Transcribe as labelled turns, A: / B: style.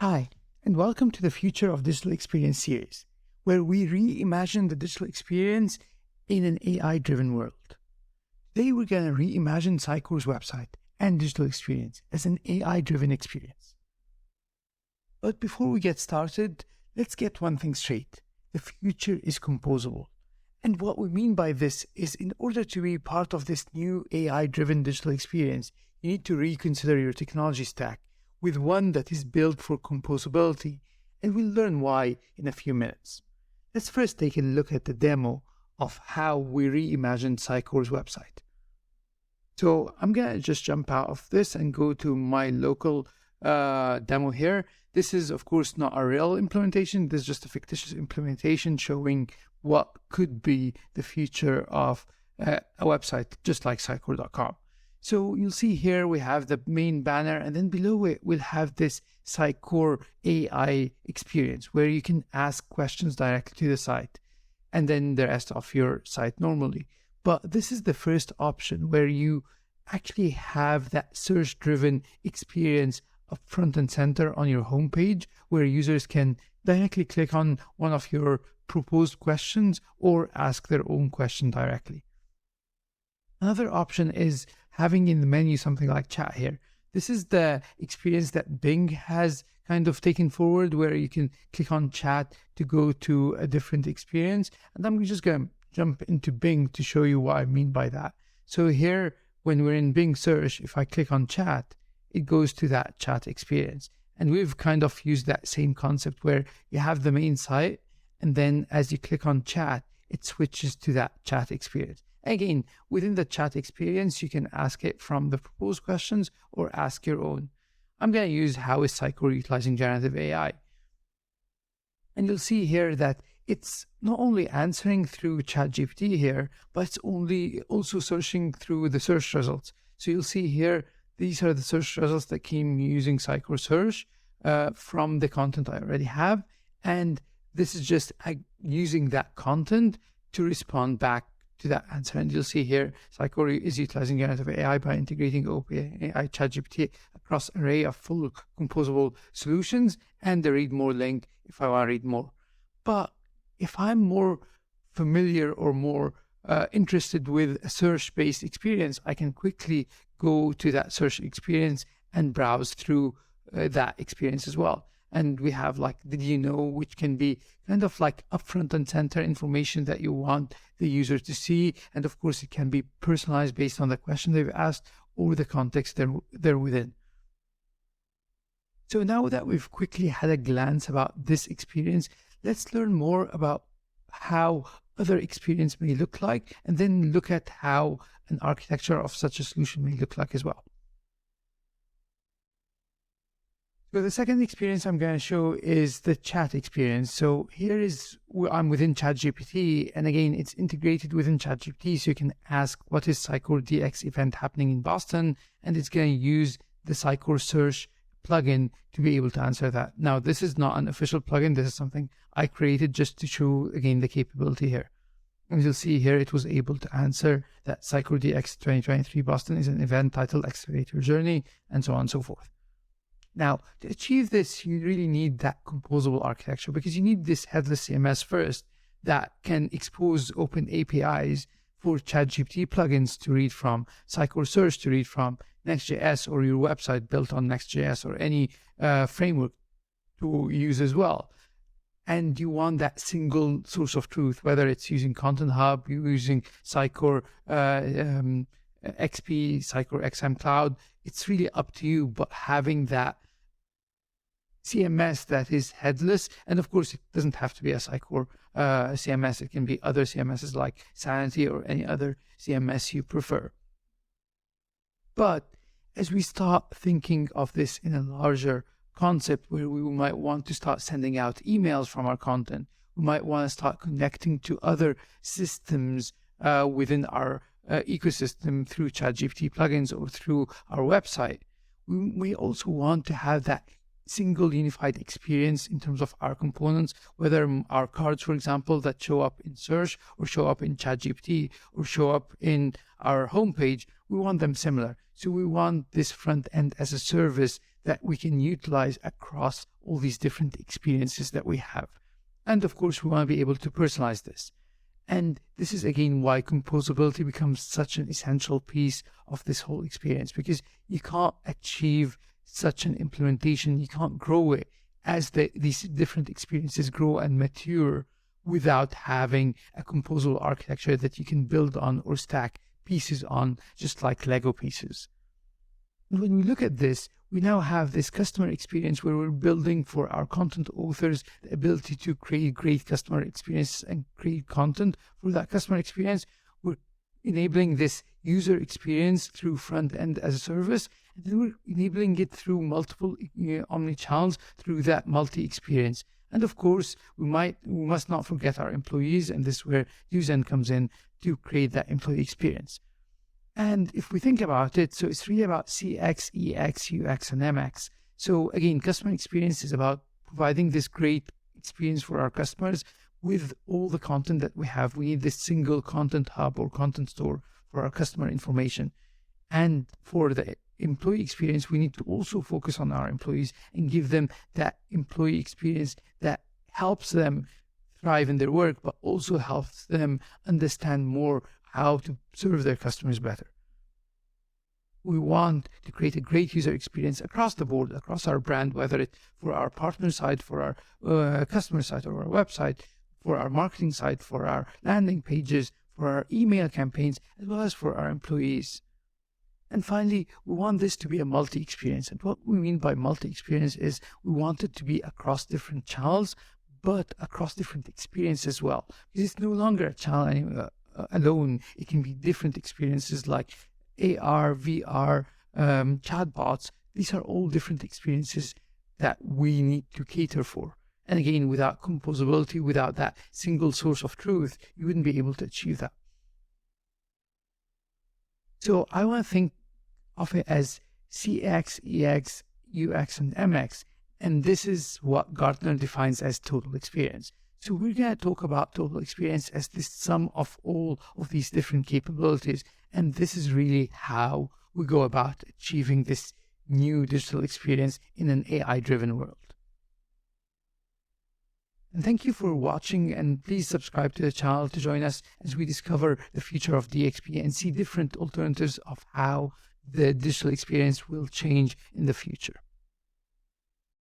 A: Hi, and welcome to the Future of Digital Experience series, where we reimagine the digital experience in an AI-driven world. Today, we're going to reimagine Sitecore's website and digital experience as an AI-driven experience. But before we get started, let's get one thing straight. The future is composable. And what we mean by this is in order to be part of this new AI-driven digital experience, you need to reconsider your technology stack with one that is built for composability, and we'll learn why in a few minutes. Let's first take a look at the demo of how we reimagined Sitecore's website. So I'm going to just jump out of this and go to my local demo here. This is, of course, not a real implementation. This is just a fictitious implementation showing what could be the future of a website, just like Sitecore.com. So you'll see here we have the main banner, and then below it we'll have this Sitecore AI experience where you can ask questions directly to the site and then the rest of your site normally. But this is the first option where you actually have that search-driven experience up front and center on your homepage where users can directly click on one of your proposed questions or ask their own question directly. Another option is having in the menu something like chat here. This is the experience that Bing has kind of taken forward where you can click on chat to go to a different experience. And I'm just going to jump into Bing to show you what I mean by that. So here, when we're in Bing search, if I click on chat, it goes to that chat experience. And we've kind of used that same concept where you have the main site, and then as you click on chat, it switches to that chat experience. Again, within the chat experience, you can ask it from the proposed questions or ask your own. I'm going to use how is Sitecore utilizing generative AI. And you'll see here that it's not only answering through ChatGPT here, but it's also searching through the search results. So you'll see here, these are the search results that came using Sitecore Search from the content I already have. And this is just using that content to respond back to that answer. And you'll see here, Sitecore is utilizing generative AI by integrating OpenAI ChatGPT across an array of full composable solutions and the read more link if I want to read more. But if I'm more familiar or more interested with a search-based experience, I can quickly go to that search experience and browse through that experience as well. And we have like, did you know, which can be kind of like upfront and center information that you want the user to see. And of course, it can be personalized based on the question they've asked or the context they're within. So now that we've quickly had a glance about this experience, let's learn more about how other experience may look like, and then look at how an architecture of such a solution may look like as well. So the second experience I'm going to show is the chat experience. So here is where I'm within ChatGPT, and again, it's integrated within ChatGPT, so you can ask what is Sitecore DX event happening in Boston, and it's going to use the Sitecore Search plugin to be able to answer that. Now, this is not an official plugin. This is something I created just to show, again, the capability here. And you'll see here, it was able to answer that Sitecore DX 2023 Boston is an event titled Accelerate Your Journey, and so on and so forth. Now, to achieve this, you really need that composable architecture because you need this headless CMS first that can expose open APIs for ChatGPT plugins to read from, Sitecore Search to read from, Next.js or your website built on Next.js or any framework to use as well. And you want that single source of truth, whether it's using Content Hub, you're using Sitecore XP, Sitecore XM Cloud, it's really up to you, but having that CMS that is headless, and of course it doesn't have to be a Sitecore CMS, it can be other CMSs like Sanity or any other CMS you prefer. But as we start thinking of this in a larger concept where we might want to start sending out emails from our content, we might want to start connecting to other systems within our ecosystem through ChatGPT plugins or through our website. We also want to have that single unified experience in terms of our components, whether our cards, for example, that show up in search or show up in ChatGPT or show up in our homepage, we want them similar. So we want this front end as a service that we can utilize across all these different experiences that we have. And of course, we want to be able to personalize this. And this is again why composability becomes such an essential piece of this whole experience, because you can't achieve such an implementation, you can't grow it as these different experiences grow and mature without having a composable architecture that you can build on or stack pieces on, just like Lego pieces. And when we look at this, we now have this customer experience where we're building for our content authors the ability to create great customer experience and create content for that customer experience. We're enabling this user experience through front end as a service, and then we're enabling it through multiple omni-channels through that multi-experience. And of course, we must not forget our employees, and this is where USEN comes in to create that employee experience. And if we think about it, so it's really about CX, EX, UX, and MX. So again, customer experience is about providing this great experience for our customers with all the content that we have. We need this single content hub or content store for our customer information. And for the employee experience, we need to also focus on our employees and give them that employee experience that helps them thrive in their work, but also helps them understand more how to serve their customers better. We want to create a great user experience across the board, across our brand, whether it's for our partner side, for our customer side, or our website, for our marketing side, for our landing pages, for our email campaigns, as well as for our employees. And finally, we want this to be a multi-experience. And what we mean by multi-experience is we want it to be across different channels, but across different experiences as well. Because it's no longer a channel alone. It can be different experiences like AR, VR, chatbots. These are all different experiences that we need to cater for. And again, without composability, without that single source of truth, you wouldn't be able to achieve that. So I want to think of it as CX, EX, UX, and MX. And this is what Gartner defines as total experience. So we're going to talk about total experience as the sum of all of these different capabilities. And this is really how we go about achieving this new digital experience in an AI-driven world. And thank you for watching, and please subscribe to the channel to join us as we discover the future of DXP and see different alternatives of how the digital experience will change in the future.